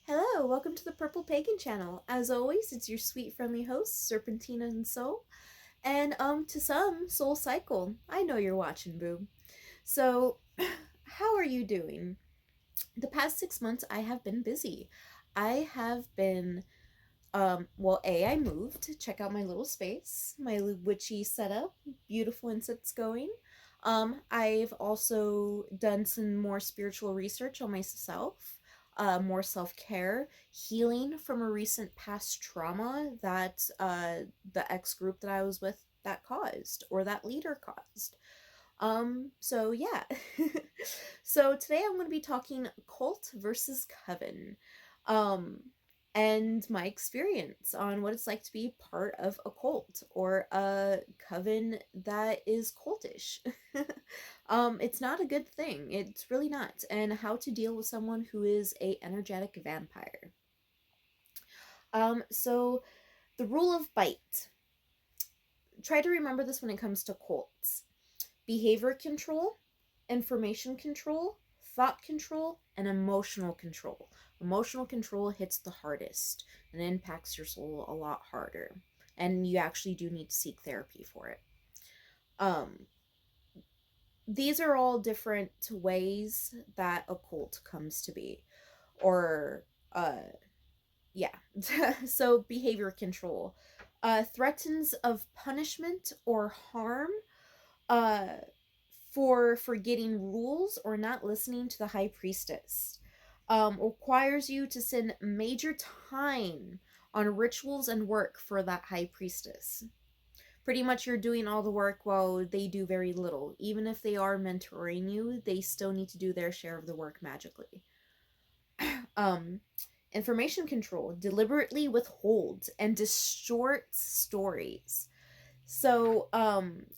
Hello, welcome to the Purple Pagan channel. As always, it's your sweet friendly host, Serpentina and Soul. And to some, Soul Cycle. I know you're watching, boo. So, how are you doing? The past 6 months I have been busy. I have been I moved. Check out my little space, my witchy setup, beautiful incense going. I've also done some more spiritual research on myself, more self care, healing from a recent past trauma that the ex group that I was with that caused, or that leader caused. So yeah. So today I'm going to be talking cult versus coven. Um, and my experience on what it's like to be part of a cult or a coven that is cultish. It's not a good thing. It's really not. And how to deal with someone who is a energetic vampire. So the rule of B.I.T.E. Try to remember this when it comes to cults. Behavior control, information control, thought control, and emotional control. Emotional control hits the hardest and impacts your soul a lot harder. And you actually do need to seek therapy for it. Um, these are all different ways that a cult comes to be. Or, yeah. So, behavior control threatens of punishment or harm uh, for forgetting rules or not listening to the high priestess. Requires you to spend major time on rituals and work for that high priestess. Pretty much you're doing all the work while they do very little. Even if they are mentoring you, they still need to do their share of the work magically. um, Information control deliberately withholds and distorts stories. So,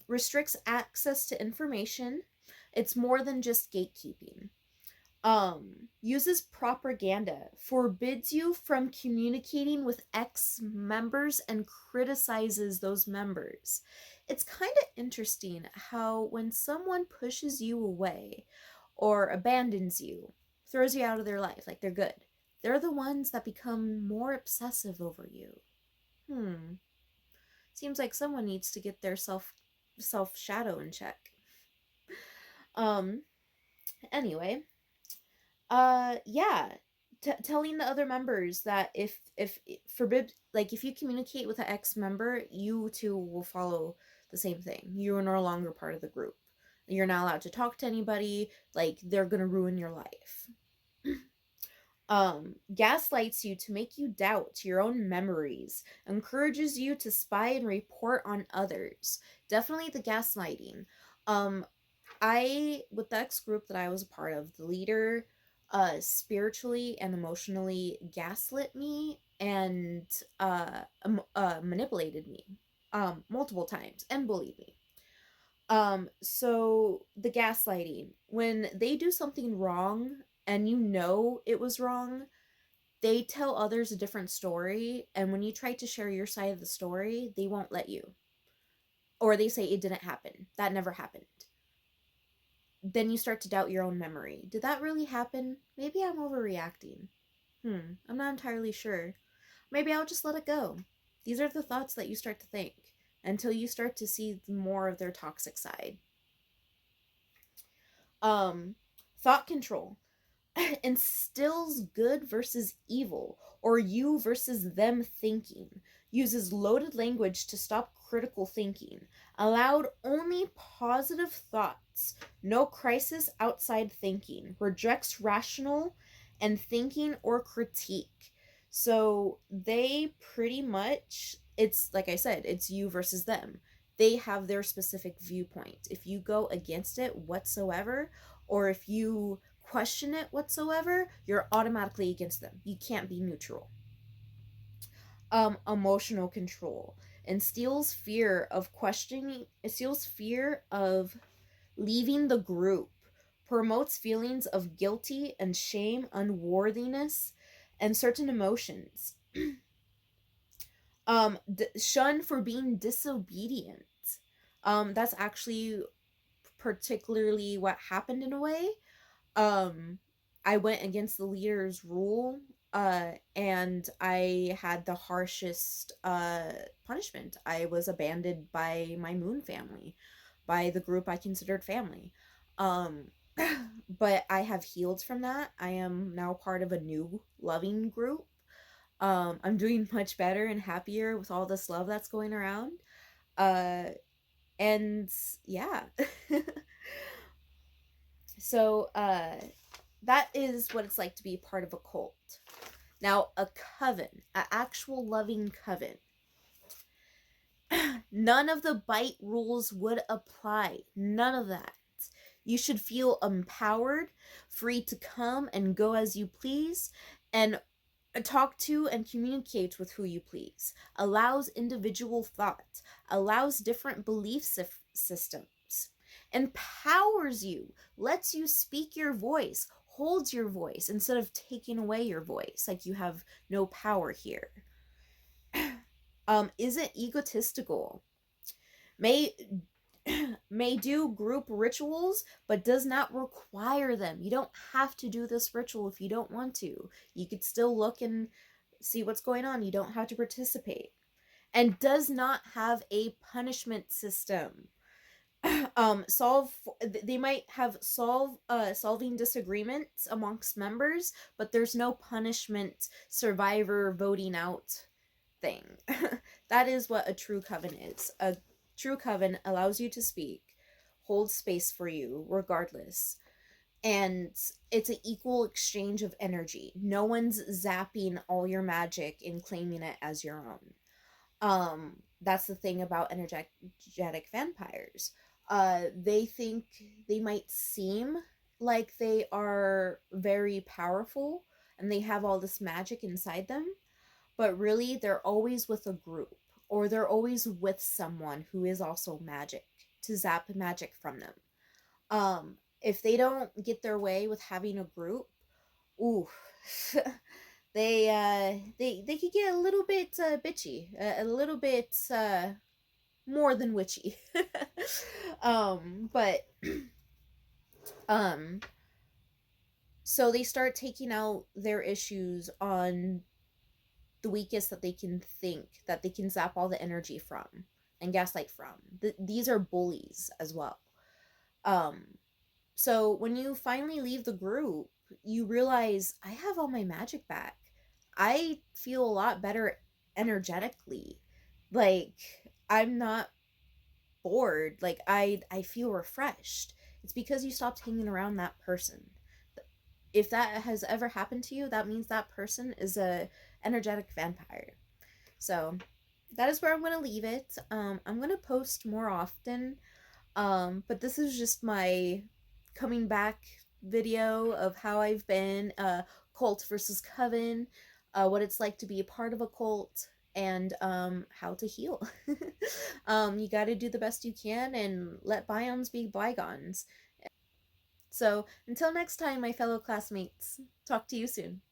restricts access to information. It's more than just gatekeeping. Uses propaganda, forbids you from communicating with ex members, and criticizes those members. It's kind of interesting how when someone pushes you away or abandons you, throws you out of their life, like they're good, they're the ones that become more obsessive over you. Hmm. Seems like someone needs to get their self shadow in check. Um. Anyway, yeah. Telling the other members that if forbid, like if you communicate with an ex member, you too will follow the same thing. You are no longer part of the group. You're not allowed to talk to anybody. Like they're gonna ruin your life. Gaslights you to make you doubt your own memories, encourages you to spy and report on others. Definitely the gaslighting. Um, with the ex group that I was a part of, the leader spiritually and emotionally gaslit me and manipulated me multiple times and bullied me. So the gaslighting, when they do something wrong and you know it was wrong, they tell others a different story, and when you try to share your side of the story, they won't let you. Or they say it didn't happen. That never happened. Then you start to doubt your own memory. Did that really happen? Maybe I'm overreacting. I'm not entirely sure. Maybe I'll just let it go. These are the thoughts that you start to think until you start to see more of their toxic side. Um, Thought control instills good versus evil, or you versus them thinking, uses loaded language to stop critical thinking, allowed only positive thoughts, no crisis outside thinking, rejects rational and thinking or critique. So they pretty much, it's like I said, it's you versus them. They have their specific viewpoint. If you go against it whatsoever, or if you question it whatsoever, you're automatically against them. You can't be neutral. Emotional control instills fear of questioning, instills fear of leaving the group, promotes feelings of guilty and shame, unworthiness, and certain emotions. Shun for being disobedient. That's actually particularly what happened in a way. Um, I went against the leader's rule, and I had the harshest punishment. I was abandoned by my moon family, by the group I considered family. Um, but I have healed from that. I am now part of a new loving group. I'm doing much better and happier with all this love that's going around. Uh, and yeah. So, that is what it's like to be part of a cult. Now, a coven, an actual loving coven, none of the bite rules would apply. None of that. You should feel empowered, free to come and go as you please, and talk to and communicate with who you please. Allows individual thought, allows different belief systems, empowers you, lets you speak your voice, holds your voice instead of taking away your voice like you have no power here. Isn't egotistical, may may do group rituals but does not require them. You don't have to do this ritual if you don't want to. You could still look and see what's going on. You don't have to participate. And does not have a punishment system. Solve They might have solving disagreements amongst members, but there's no punishment survivor voting out thing. That is what a true coven is. A true coven allows you to speak, holds space for you regardless, and it's an equal exchange of energy. No one's zapping all your magic and claiming it as your own. That's the thing about energetic vampires. They think they might seem like they are very powerful and they have all this magic inside them, but really they're always with a group, or they're always with someone who is also magic to zap magic from them. If they don't get their way with having a group, ooh, they could get a little bit bitchy, a little bit more than witchy. But um so they start taking out their issues on the weakest that they can think, that they can zap all the energy from and gaslight from. These are bullies as well. Um, so when you finally leave the group, you realize I have all my magic back. I feel a lot better energetically. Like I'm not bored. Like I feel refreshed. It's because you stopped hanging around that person. If that has ever happened to you, that means that person is a energetic vampire. So that is where I'm going to leave it. I'm going to post more often, but this is just my coming back video of how I've been, cult versus coven, what it's like to be a part of a cult, and how to heal. You got to do the best you can and let bygones be bygones. So until next time, my fellow classmates, talk to you soon.